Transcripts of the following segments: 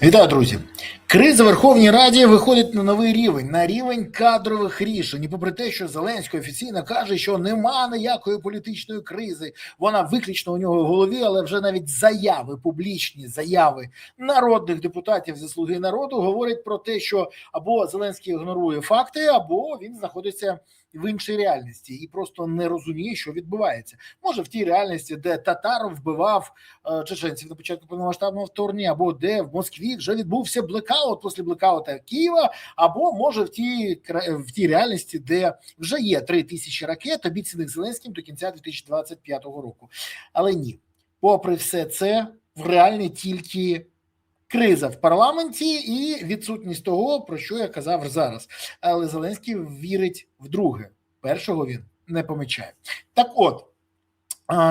Вітаю, друзі! Криза в Верховній Раді виходить на новий рівень, на рівень кадрових рішень. І попри те, що Зеленський офіційно каже, що нема ніякої політичної кризи, вона виключно у нього в голові, але вже навіть заяви, публічні заяви народних депутатів зі «Слуги народу» говорять про те, що або Зеленський ігнорує факти, або він знаходиться в іншій реальності і просто не розуміє, що відбувається. Може в тій реальності, де Татаров вбивав чеченців на початку повномасштабного вторгнення, або де в Москві вже відбувся блекаут після блекаута Києва, або може в тій реальності, де вже є 3000 ракет, обіцяних Зеленським до кінця 2025 року. Але ні, попри все це, в реальні тільки криза в парламенті і відсутність того, про що я казав зараз. Але Зеленський вірить в друге. Першого він не помічає. Так от,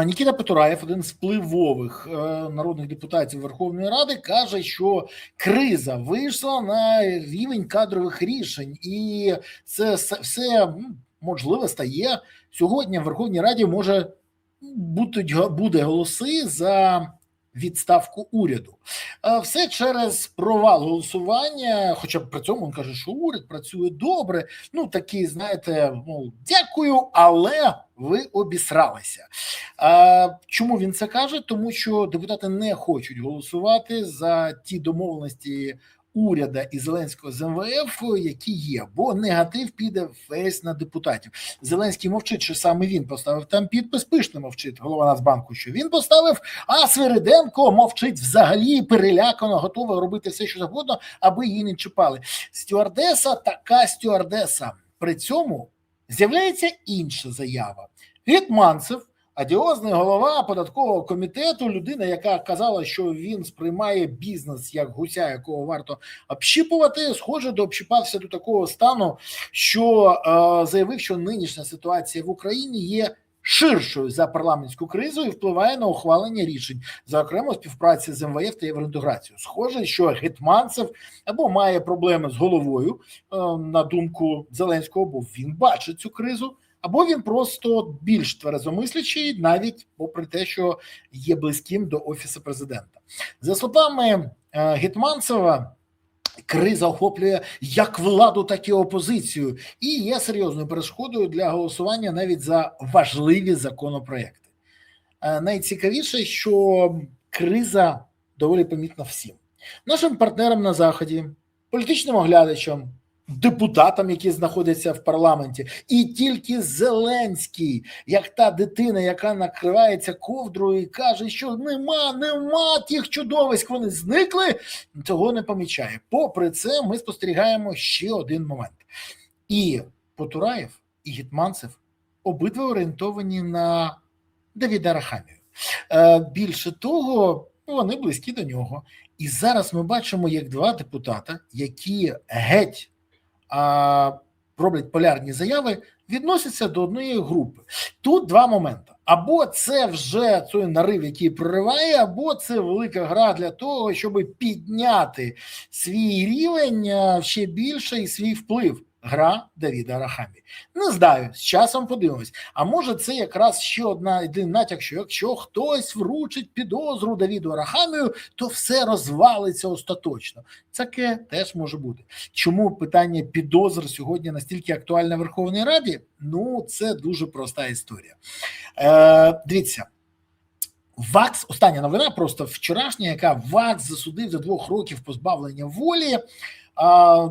Нікіта Потураєв, один з впливових народних депутатів Верховної Ради, каже, що криза вийшла на рівень кадрових рішень. І це все можливо стає. Сьогодні в Верховній Раді буде голоси за відставку уряду. Все через провал голосування, хоча при цьому він каже, що уряд працює добре. Ну, такий, знаєте, дякую, але ви обісралися. Чому він це каже? Тому що депутати не хочуть голосувати за ті домовленості уряду і Зеленського з МВФ, які є, бо негатив піде весь на депутатів. Зеленський мовчить, що саме він поставив там підпис, Пишний мовчить, голова Нацбанку, що він поставив, а Свириденко мовчить взагалі, перелякано, готова робити все, що завгодно, аби її не чіпали. Стюардеса така стюардеса. При цьому з'являється інша заява. Гетманцев, одіозний голова податкового комітету, людина, яка казала, що він сприймає бізнес як гуся, якого варто общіпувати, схоже, дообщіпався до такого стану, що заявив, що нинішня ситуація в Україні є ширшою за парламентську кризу і впливає на ухвалення рішень, зокрема співпраці з МВФ та євроінтеграцію. Схоже, що Гетманцев або має проблеми з головою, на думку Зеленського, бо він бачить цю кризу, або він просто більш тверезомислячий, навіть попри те, що є близьким до Офісу президента. За словами Гетманцева, криза охоплює як владу, так і опозицію і є серйозною перешкодою для голосування навіть за важливі законопроекти. Найцікавіше, що криза доволі помітна всім. Нашим партнерам на Заході, політичним оглядачам, депутатам, які знаходяться в парламенті, і тільки Зеленський, як та дитина, яка накривається ковдрою і каже, що нема тих чудовиськ, вони зникли, цього не помічає. Попри це, ми спостерігаємо ще один момент. І Потураєв, і Гетманцев обидва орієнтовані на Давида Арахамію. Більше того, вони близькі до нього. І зараз ми бачимо, як два депутата, які геть роблять полярні заяви, відносяться до однієї групи. Тут два моменти. Або це вже той нарив, який прориває, або це велика гра для того, щоб підняти свій рівень ще більше і свій вплив. Гра Давида Арахамії. Не знаю, з часом подивимось. А може це якраз ще один натяк, що якщо хтось вручить підозру Давиду Арахамію, то все розвалиться остаточно. Таке теж може бути. Чому питання підозр сьогодні настільки актуальне в Верховній Раді? Ну, це дуже проста історія. Дивіться. ВАКС, остання новина, просто вчорашня, яка ВАКС засудив до 2 років позбавлення волі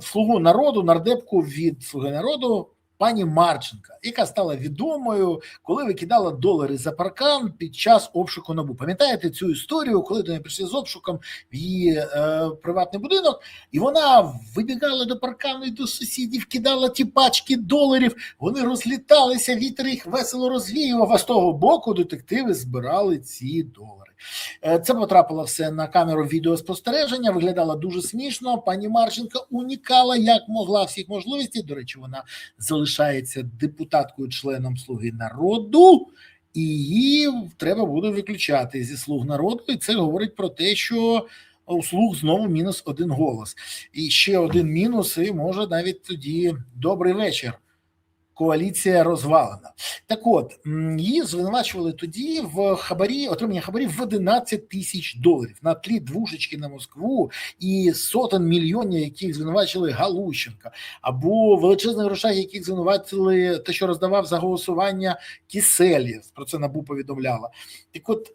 слугу народу, нардепку від «Слуги народу» пані Марченка, яка стала відомою, коли викидала долари за паркан під час обшуку НАБУ. Пам'ятаєте цю історію, коли до неї прийшли з обшуком в її приватний будинок, і вона вибігала до паркану і до сусідів, кидала ті пачки доларів, вони розліталися, вітер їх весело розвіював, а з того боку детективи збирали ці долари. Це потрапило все на камеру відеоспостереження, виглядало дуже смішно. Пані Марченка унікала, як могла, всіх можливостей. До речі, вона залишається депутаткою, членом «Слуги народу», і її треба буде виключати зі «Слуг народу». І це говорить про те, що у «Слуг» знову мінус 1 голос. І ще один мінус, і може навіть тоді добрий вечір. коаліція розвалена. Так от, її звинувачували тоді в хабарі, отримання хабарів в $11 тисяч на тлі двушечки на Москву і сотень мільйонів, яких звинувачили Галущенка, або величезних грошей, яких звинуватили те, що роздавав за голосування Кісельєв, про це НАБУ повідомляла. Так от,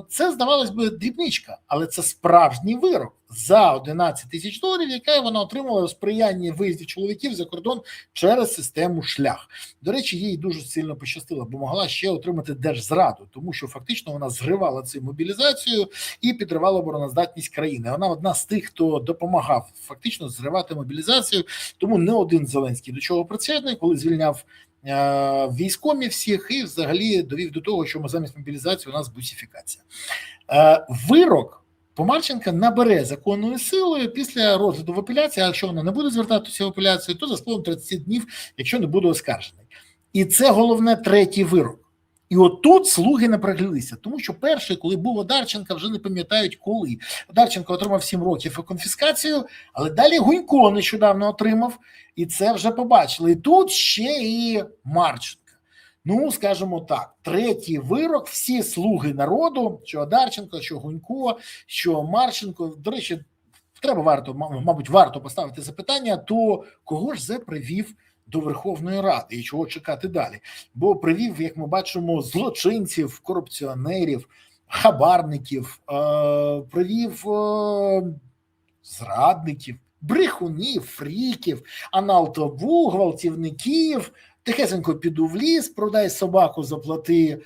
це, здавалось би, дрібничка, але це справжній вирок за $11 тисяч, яке вона отримала у сприянні виїздів чоловіків за кордон через систему «Шлях». До речі, їй дуже сильно пощастило, бо могла ще отримати держзраду, тому що фактично вона зривала цю мобілізацію і підривала обороноздатність країни. Вона одна з тих, хто допомагав фактично зривати мобілізацію, тому не один Зеленський до чого причетний, коли звільняв військомі всіх і взагалі довів до того, що замість мобілізації у нас бусифікація. Вирок Помарченка набере законною силою після розгляду в апеляції, а якщо вона не буде звертатися в апеляцію, то за спливом 30 днів, якщо не буде оскаржений. І це головне третій вирок. І отут слуги напряглися, тому що перший, коли був Одарченка, вже не пам'ятають коли. Одарченко отримав 7 років і конфіскацію, але далі Гунько нещодавно отримав, і це вже побачили. І тут ще і Марченко. Ну, скажімо так, третій вирок, всі слуги народу, що Одарченко, що Гунько, що Марченко, до речі, мабуть, варто поставити запитання, то кого ж Зе привів до Верховної Ради і чого чекати далі? Бо привів, як ми бачимо, злочинців, корупціонерів, хабарників, привів зрадників, брехунів, фріків, аналтобу, гвалтівників, тихесенько піду в ліс, продай собаку, заплати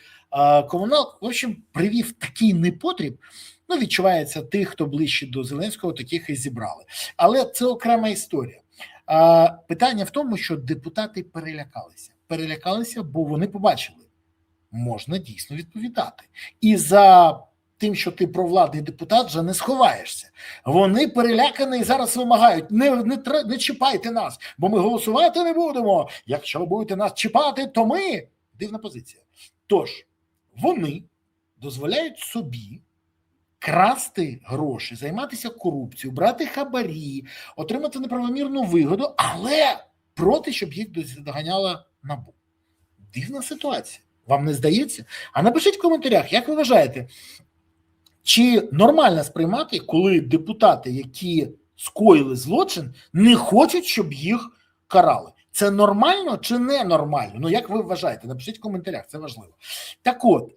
комуналку. В общем, привів такий непотріб. Ну, відчувається тих, хто ближче до Зеленського, таких і зібрали. Але це окрема історія. Питання в тому, що депутати перелякалися. Перелякалися, бо вони побачили, можна дійсно відповідати. І за тим, що ти провладний депутат, вже не сховаєшся. Вони перелякані і зараз вимагають, не чіпайте нас, бо ми голосувати не будемо. Якщо ви будете нас чіпати, то ми... Дивна позиція. Тож, вони дозволяють собі красти гроші, займатися корупцією, брати хабарі, отримати неправомірну вигоду, але проти, щоб їх доганяла НАБУ. Дивна ситуація. Вам не здається? А напишіть в коментарях, як ви вважаєте, чи нормально сприймати, коли депутати, які скоїли злочин, не хочуть, щоб їх карали? Це нормально чи не нормально? Ну, як ви вважаєте? Напишіть в коментарях, це важливо. Так от,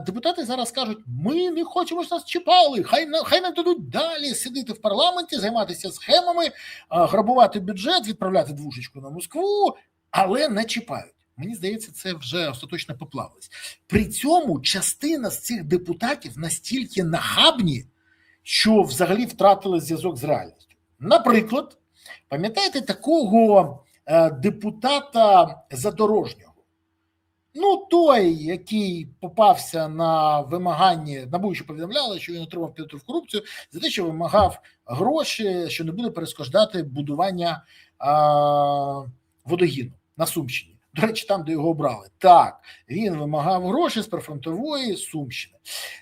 депутати зараз кажуть, ми не хочемо, щоб нас чіпали, хай не дадуть далі сидіти в парламенті, займатися схемами, грабувати бюджет, відправляти двушечку на Москву, але не чіпають. Мені здається, це вже остаточно поплавилось. При цьому частина з цих депутатів настільки нахабні, що взагалі втратили зв'язок з реальністю. Наприклад, пам'ятаєте такого депутата Задорожнього? Ну, той, який попався на вимаганні, НАБУ ще повідомляли, що він отримав підозру в корупцію за те, що вимагав гроші, що не буде перешкоджати будування водогіну на Сумщині. До речі, там, де його обрали. Так, він вимагав гроші з прифронтової Сумщини.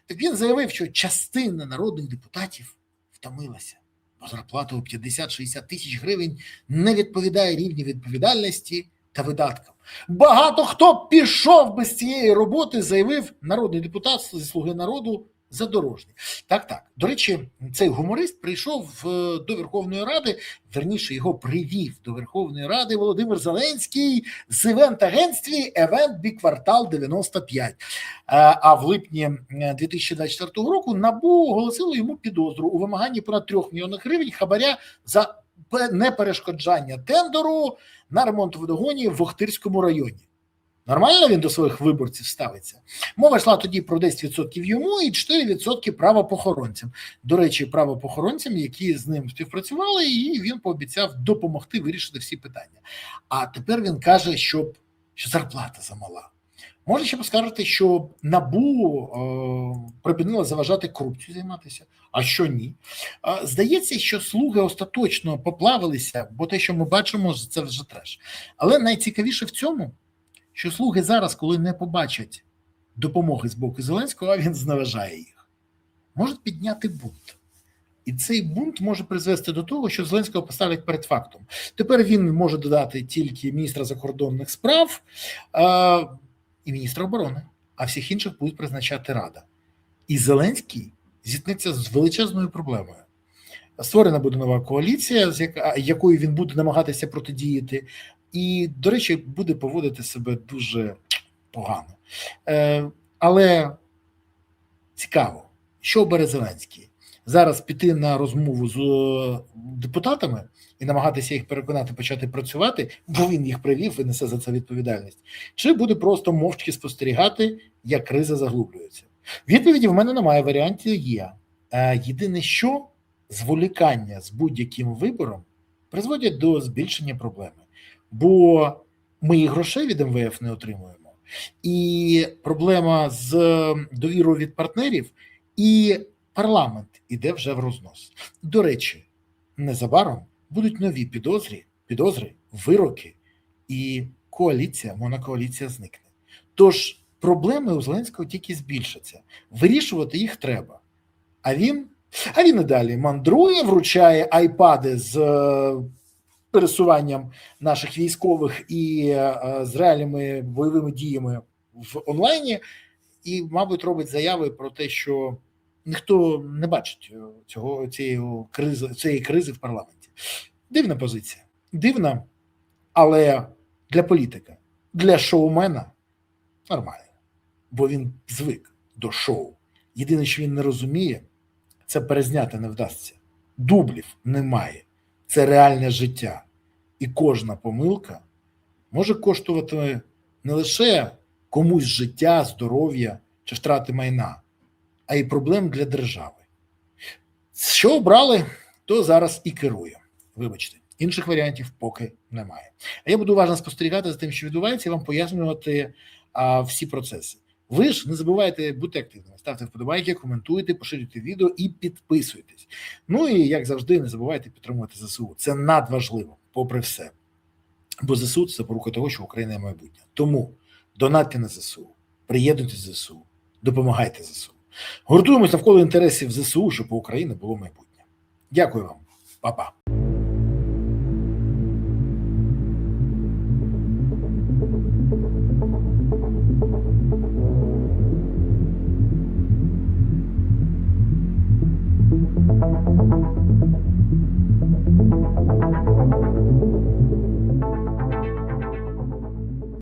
Так він заявив, що частина народних депутатів втомилася, бо зарплата у 50-60 тисяч гривень не відповідає рівню відповідальності та видаткам. Багато хто пішов без цієї роботи, заявив народний депутат зі «Слуги народу» Задорожній. Так. До речі, цей гуморист прийшов до Верховної Ради, верніше його привів до Верховної Ради Володимир Зеленський з івент-агентстві «Евент Біквартал 95». А в липні 2024 року НАБУ оголосило йому підозру у вимаганні понад 3 мільйонів гривень хабаря за неперешкоджання тендеру на ремонт водогонів в Охтирському районі. Нормально він до своїх виборців ставиться? Мова йшла тоді про 10% йому і 4% правопохоронцям. До речі, правопохоронцям, які з ним співпрацювали, і він пообіцяв допомогти вирішити всі питання. А тепер він каже, що зарплата замала. Може ще поскажете, що НАБУ припинила заважати корупцію займатися? А що ні? Здається, що слуги остаточно поплавилися, бо те, що ми бачимо, це вже треш. Але найцікавіше в цьому, що слуги зараз, коли не побачать допомоги з боку Зеленського, а він зневажає їх, можуть підняти бунт. І цей бунт може призвести до того, що Зеленського поставлять перед фактом. Тепер він може додати тільки міністра закордонних справ і міністра оборони, а всіх інших будуть призначати Рада. І Зеленський зіткнеться з величезною проблемою. Створена буде нова коаліція, з якою він буде намагатися протидіяти, і, до речі, буде поводити себе дуже погано. Але цікаво, що обере Зеленський? Зараз піти на розмову з депутатами і намагатися їх переконати почати працювати, бо він їх привів і несе за це відповідальність, чи буде просто мовчки спостерігати, як криза заглублюється? Відповіді в мене немає, варіантів є. Єдине, що зволікання з будь-яким вибором призводять до збільшення проблеми, бо ми і грошей від МВФ не отримуємо, і проблема з довірою від партнерів, і парламент іде вже в рознос. До речі, незабаром будуть нові підозри, вироки, і коаліція, монокоаліція зникне. Тож проблеми у Зеленського тільки збільшаться. Вирішувати їх треба. А він і далі мандрує, вручає айпади з пересуванням наших військових і з реальними бойовими діями в онлайні, і, мабуть, робить заяви про те, що ніхто не бачить цієї кризи в парламенті. Дивна позиція. Дивна, але для політика, для шоумена нормально. Бо він звик до шоу. Єдине, що він не розуміє, це перезняти не вдасться. Дублів немає. Це реальне життя. І кожна помилка може коштувати не лише комусь життя, здоров'я чи втрати майна, а й проблем для держави. Що обрали, то зараз і керує. Вибачте, інших варіантів поки немає. А я буду уважно спостерігати за тим, що відбувається, і вам пояснювати всі процеси. Ви ж не забувайте бути активними. Ставте вподобайки, коментуйте, поширюйте відео і підписуйтесь. Ну і, як завжди, не забувайте підтримувати ЗСУ. Це надважливо, попри все. Бо ЗСУ – це запорука того, що Україна є майбутнє. Тому донатьте на ЗСУ, приєднуйтесь до ЗСУ, допомагайте ЗСУ. Гуртуємось навколо інтересів ЗСУ, щоб у України було майбутнє. Дякую вам. Па-па.